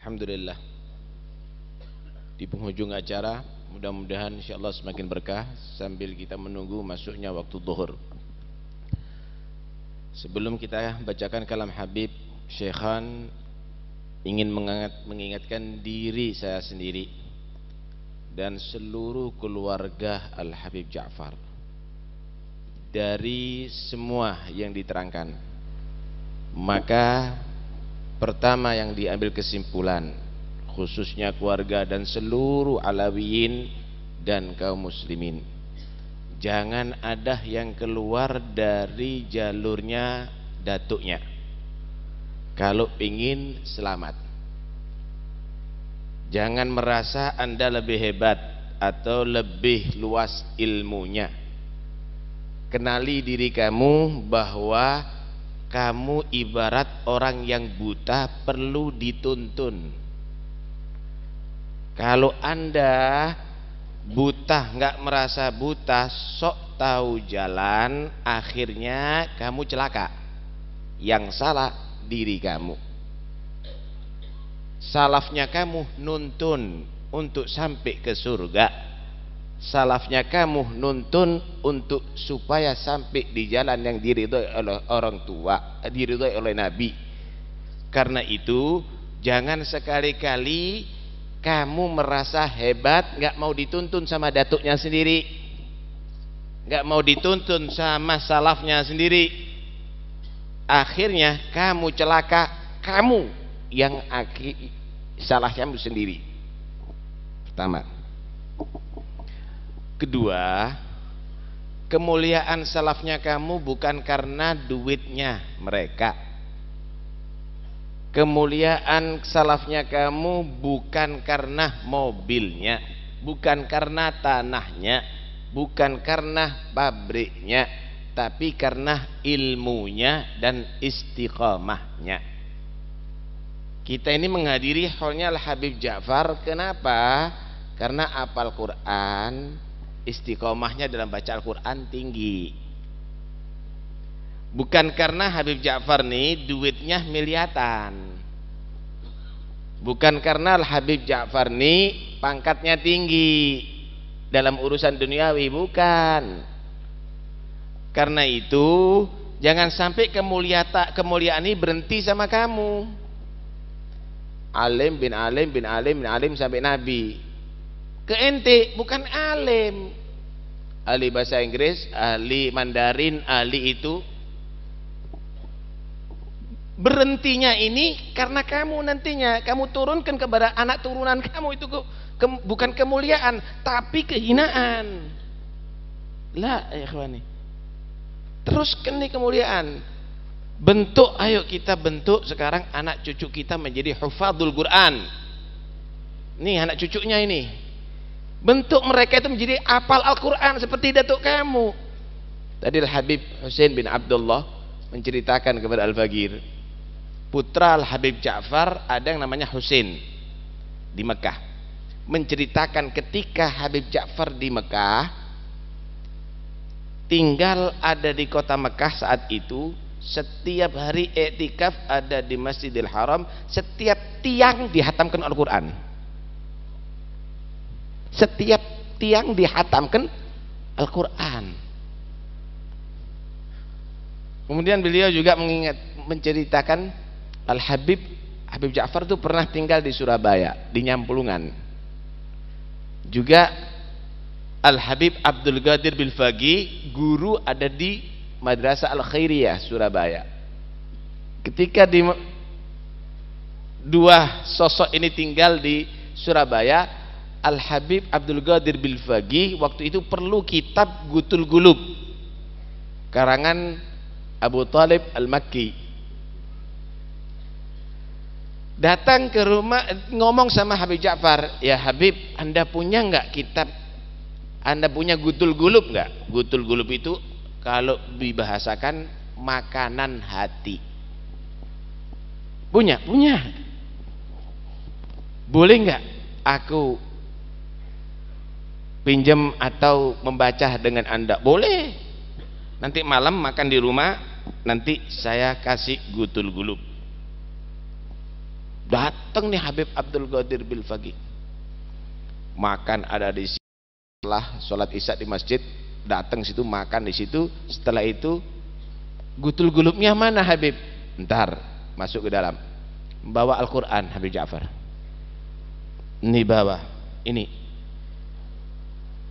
Alhamdulillah, di penghujung acara mudah-mudahan insyaallah semakin berkah sambil kita menunggu masuknya waktu zuhur. Sebelum kita bacakan kalam Habib, Syekhan ingin mengingatkan diri saya sendiri dan seluruh keluarga Al-Habib Ja'far dari semua yang diterangkan. Maka pertama yang diambil kesimpulan, khususnya keluarga dan seluruh alawiyin dan kaum muslimin, jangan ada yang keluar dari jalurnya datuknya kalau ingin selamat. Jangan merasa Anda lebih hebat atau lebih luas ilmunya. Kenali diri kamu bahwa kamu ibarat orang yang buta perlu dituntun. Kalau Anda buta nggak merasa buta, sok tahu jalan, akhirnya kamu celaka. Yang salah diri kamu. Salafnya kamu nuntun untuk sampai ke surga. Salafnya kamu nuntun untuk supaya sampai di jalan yang diridhoi oleh orang tua, diridhoi oleh Nabi. Karena itu jangan sekali-kali kamu merasa hebat, nggak mau dituntun sama datuknya sendiri, nggak mau dituntun sama salafnya sendiri. Akhirnya kamu celaka, kamu yang salah kamu sendiri. Pertama. Kedua, kemuliaan salafnya kamu bukan karena duitnya mereka. Kemuliaan salafnya kamu bukan karena mobilnya, bukan karena tanahnya, bukan karena pabriknya, tapi karena ilmunya dan istiqamahnya. Kita ini menghadiri haulnya Al-Habib Ja'far. Kenapa? Karena hafal Quran, istiqomahnya dalam baca Al-Quran tinggi. Bukan karena Habib Ja'far nih duitnya miliatan. Bukan karena Habib Ja'far nih pangkatnya tinggi dalam urusan duniawi, bukan. Karena itu jangan sampai kemuliaan ini berhenti sama kamu. Alim bin alim bin alim bin alim sampai Nabi. Ke ente bukan alim, ahli bahasa Inggris, ahli Mandarin, ahli itu. Berhentinya ini karena kamu nantinya kamu turunkan kepada anak turunan kamu itu bukan kemuliaan tapi kehinaan. Lah ya ikhwani, teruskan nih kemuliaan. Bentuk, ayo kita bentuk sekarang anak cucu kita menjadi hufadzul Quran. Nih anak cucunya ini, bentuk mereka itu menjadi hafal Al-Quran seperti datuk kamu. Tadi Al-Habib Husain bin Abdullah menceritakan kepada Al-Faqir, putra Al-Habib Ja'far ada yang namanya Husain di Mekah, menceritakan ketika Habib Ja'far di Mekah, tinggal ada di kota Mekah saat itu, setiap hari iktikaf ada di Masjidil Haram, setiap tiang dihatamkan Al-Quran. Setiap tiang dihatamkan Al-Quran. Kemudian beliau juga menceritakan Habib Ja'far itu pernah tinggal di Surabaya, di Nyampulungan. Juga Al-Habib Abdul Qadir Bilfaqi guru ada di Madrasah Al-Khairiyah Surabaya. Ketika dua sosok ini tinggal di Surabaya, Al-Habib Abdul Qadir Bilfaqi waktu itu perlu kitab Gutul Gulub karangan Abu Talib Al-Makki. Datang ke rumah, ngomong sama Habib Ja'far, ya Habib, Anda punya nggak kitab, Anda punya Gutul Gulub nggak? Gutul Gulub itu kalau dibahasakan makanan hati. Punya? Boleh nggak aku pinjam atau membaca dengan Anda? Boleh. Nanti malam makan di rumah, nanti saya kasih Gutul Gulub. Datang nih Habib Abdul Qadir Bilfaqih, makan ada di situ. Setelah sholat isya di masjid, datang situ makan di situ. Setelah itu gutul gulubnya mana Habib? Ntar masuk ke dalam, bawa Al-Quran. Habib Ja'far ini bawa ini,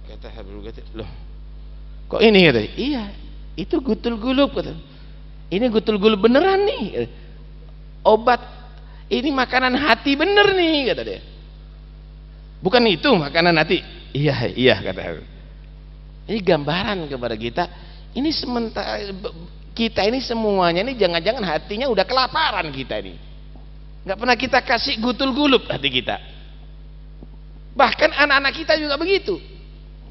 kata Habib Qadir, loh kok ini? Kata, iya itu gutul gulub. Kata, ini gutul gulub beneran nih, obat ini makanan hati bener nih, kata dia. Bukan itu makanan hati? Iya iya, kata Habib. Ini gambaran kepada kita, ini sementara kita ini semuanya ini jangan-jangan hatinya udah kelaparan kita ini, nggak pernah kita kasih gutul gulub hati kita. Bahkan anak-anak kita juga begitu.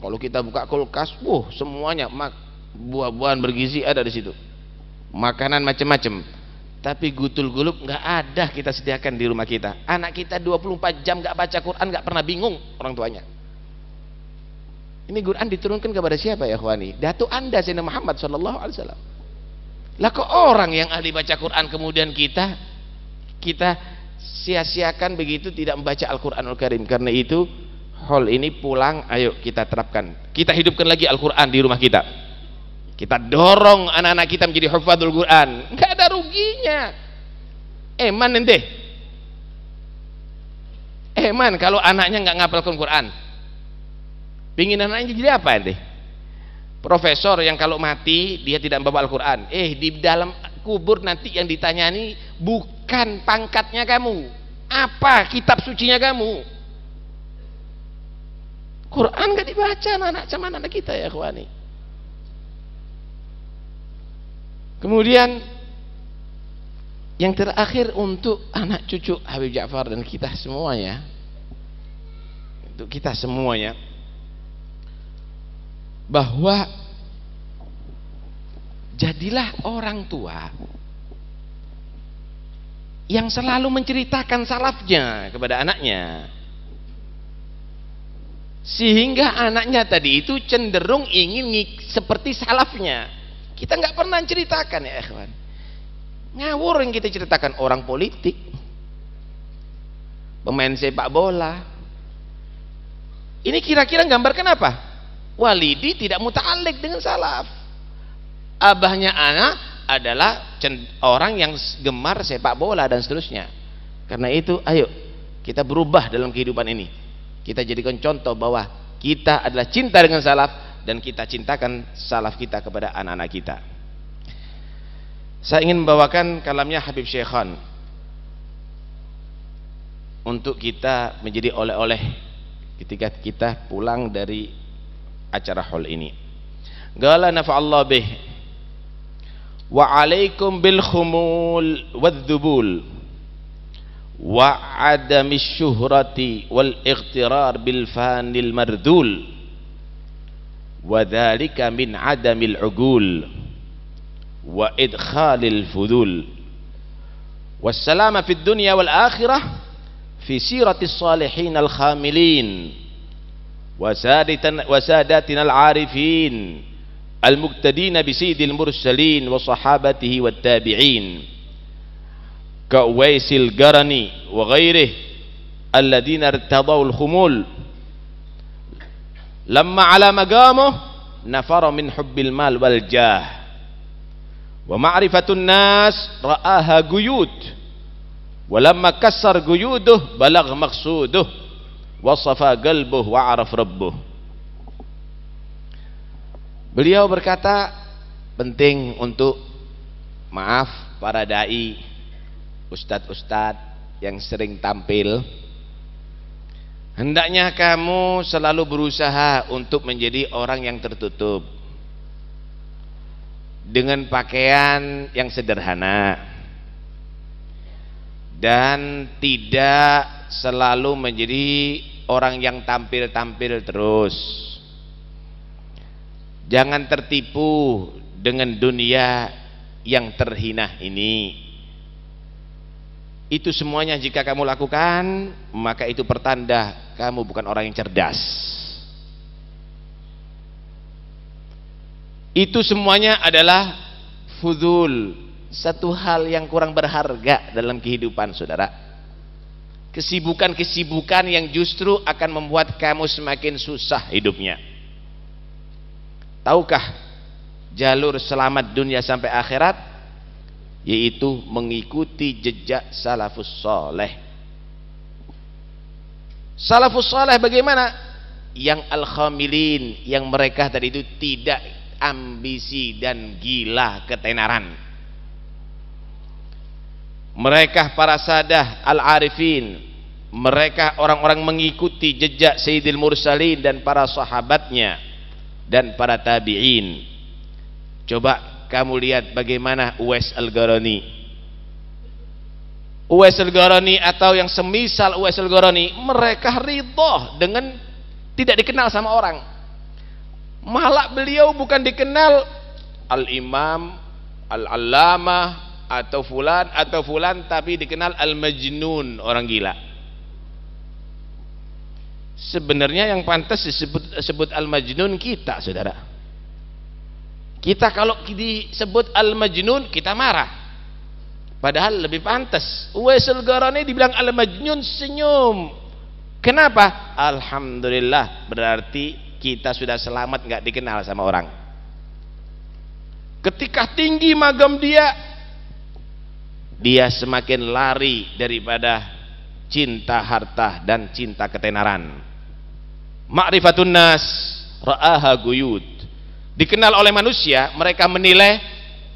Kalau kita buka kulkas, semuanya buah-buahan bergizi ada di situ, makanan macam-macam. Tapi gutul gulub nggak ada kita sediakan di rumah kita. Anak kita 24 jam nggak baca Quran, nggak pernah bingung orang tuanya. Ini Quran diturunkan kepada siapa ya ikhwani? Datuk Anda Sayyidina Muhammad sallallahu alaihi wasallam. Lah kok orang yang ahli baca Quran kemudian kita sia-siakan begitu, tidak membaca Al-Qur'anul Karim. Karena itu hal ini pulang, ayo kita terapkan. Kita hidupkan lagi Al-Qur'an di rumah kita. Kita dorong anak-anak kita menjadi hafadzul Quran. Enggak ada ruginya. Eman ente. Eman kalau anaknya enggak ngapalkan Quran. Pingin anaknya jadi apa ente? Profesor yang kalau mati dia tidak membawa Al-Quran. Di dalam kubur nanti yang ditanyani bukan pangkatnya kamu, apa kitab sucinya kamu. Quran gak dibaca anak-anak sama anak kita ya ikhwani. Kemudian yang terakhir untuk anak cucu Habib Ja'far dan kita semuanya, untuk kita semuanya, bahwa jadilah orang tua yang selalu menceritakan salafnya kepada anaknya, sehingga anaknya tadi itu cenderung ingin seperti salafnya. Kita nggak pernah ceritakan ya ikhwan, ngawur yang kita ceritakan orang politik, pemain sepak bola. Ini kira-kira gambarkan apa? Walidi tidak muta'alliq dengan salaf. Abahnya anak adalah orang yang gemar sepak bola dan seterusnya. Karena itu ayo kita berubah dalam kehidupan ini. Kita jadikan contoh bahwa kita adalah cinta dengan salaf dan kita cintakan salaf kita kepada anak-anak kita. Saya ingin membawakan kalamnya Habib Syekhan untuk kita menjadi oleh-oleh ketika kita pulang dari acara hall ini. Qala nafa'allah bih wa alaikum bil khumul wadh-dhubul wa adamis syuhrati wal ightirar bil fanil mardul wa dhalika min adamil ugul wa idkhalil fudul wassalama fid dunya wal akhirah fi siratis salihin al khamilin وساداتنا العارفين المقتدين بسيد المرسلين وصحابته والتابعين كأويس القرني وغيره الذين ارتضوا الخمول لما على مقامه نفر من حب المال والجاه ومعرفة الناس رآها قيود ولما كسر قيوده بلغ مقصوده wasafa qalbuh wa araf rabbuh. Beliau berkata, penting untuk para dai, ustadz-ustadz yang sering tampil, hendaknya kamu selalu berusaha untuk menjadi orang yang tertutup dengan pakaian yang sederhana dan tidak selalu menjadi orang yang tampil-tampil terus. Jangan tertipu dengan dunia yang terhina ini. Itu semuanya jika kamu lakukan, maka itu pertanda kamu bukan orang yang cerdas. Itu semuanya adalah fudul, satu hal yang kurang berharga dalam kehidupan saudara. kesibukan-kesibukan yang justru akan membuat kamu semakin susah hidupnya. Tahukah jalur selamat dunia sampai akhirat? Yaitu mengikuti jejak salafus saleh. Salafus saleh bagaimana? Yang al-khamilin, yang mereka tadi itu tidak ambisi dan gila ketenaran. Mereka para sadah al-arifin, mereka orang-orang mengikuti jejak Sayyidil Mursalin dan para sahabatnya dan para tabi'in. Coba kamu lihat bagaimana Uwais Al-Qarani. Uwais Al-Qarani atau yang semisal Uwais Al-Qarani, mereka ridho dengan tidak dikenal sama orang. Malah beliau bukan dikenal al-imam, al-allamah atau fulan, tapi dikenal al-majnun, orang gila. Sebenarnya yang pantas disebut al-majnun kita, saudara. Kita kalau disebut al-majnun kita marah, padahal lebih pantas Uwais Al-Qarani dibilang al-majnun, senyum. Kenapa? Alhamdulillah, berarti kita sudah selamat, nggak dikenal sama orang. Ketika tinggi magam dia semakin lari daripada cinta harta dan cinta ketenaran. Ma'rifatun nas ra'aha guyud. Dikenal oleh manusia, mereka menilai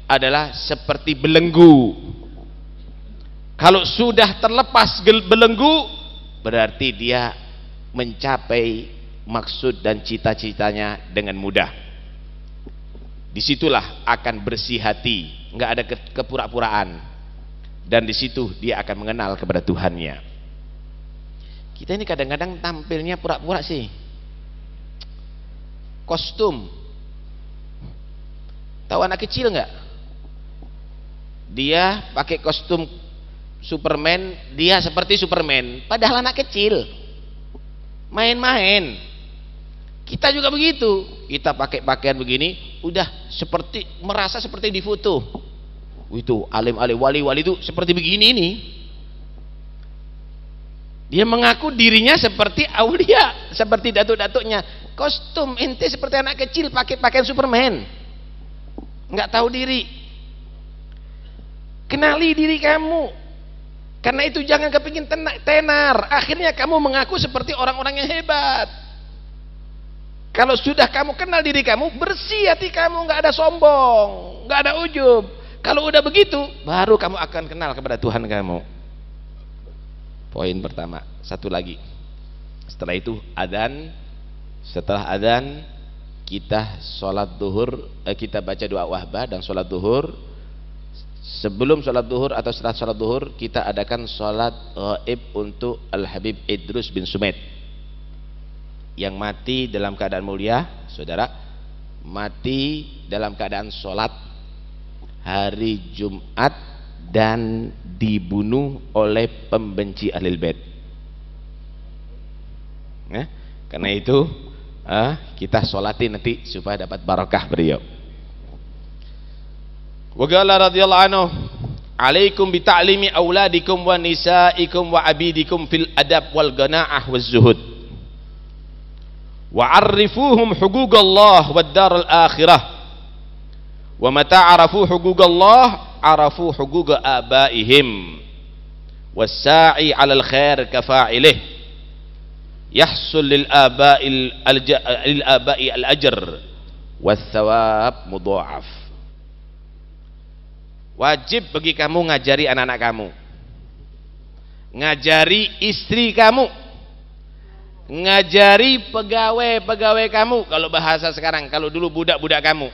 adalah seperti belenggu. Kalau sudah terlepas belenggu, berarti dia mencapai maksud dan cita-citanya dengan mudah. Disitulah akan bersih hati, nggak ada kepura-puraan. Dan di situ dia akan mengenal kepada Tuhannya. Kita ini kadang-kadang tampilnya pura-pura sih. Kostum. Tahu anak kecil nggak? Dia pakai kostum Superman, dia seperti Superman, padahal anak kecil. Main-main. Kita juga begitu. Kita pakai pakaian begini, udah seperti merasa seperti di foto. Itu alim-alim, wali-wali itu seperti begini nih. Dia mengaku dirinya seperti aulia, seperti datuk-datuknya. Kostum ente seperti anak kecil pakai pakaian Superman, nggak tahu diri. Kenali diri kamu. Karena itu jangan kepingin tenar. Akhirnya kamu mengaku seperti orang-orang yang hebat. Kalau sudah kamu kenal diri kamu, bersih hati kamu, nggak ada sombong, nggak ada ujub. Kalau udah begitu, baru kamu akan kenal kepada Tuhan kamu. Poin pertama. Satu lagi. Setelah itu adzan. Setelah adzan kita sholat duhur, kita baca doa wahbah dan sholat duhur. Sebelum sholat duhur atau setelah sholat duhur, kita adakan sholat ghaib untuk Al-Habib Idrus bin Sumed yang mati dalam keadaan mulia, saudara. Mati dalam keadaan sholat hari Jumat dan dibunuh oleh pembenci Ahlul Bait. Karena itu kita sholatin nanti supaya dapat barakah beliau. Wa qala radhiyallahu anhu, "Alaikum bi ta'limi auladikum wa nisaikum wa abidikum fil adab wal qanaah waz zuhud. Wa 'arrifuhum huquqallah wad daral akhirah. Wa mata 'arafu huquqallah 'arafu huquq abaihim. Was-sa'i 'alal khair kafa'ilih. Yahsul lil aba'i al-ajr was thawab mudha'af." Wajib bagi kamu ngajari anak-anak kamu, ngajari istri kamu, ngajari pegawai-pegawai kamu. Kalau bahasa sekarang, kalau dulu budak-budak kamu.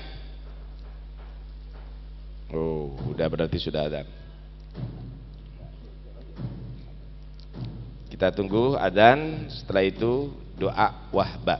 Oh, udah berarti sudah adzan. Kita tunggu adzan, setelah itu doa wahbah.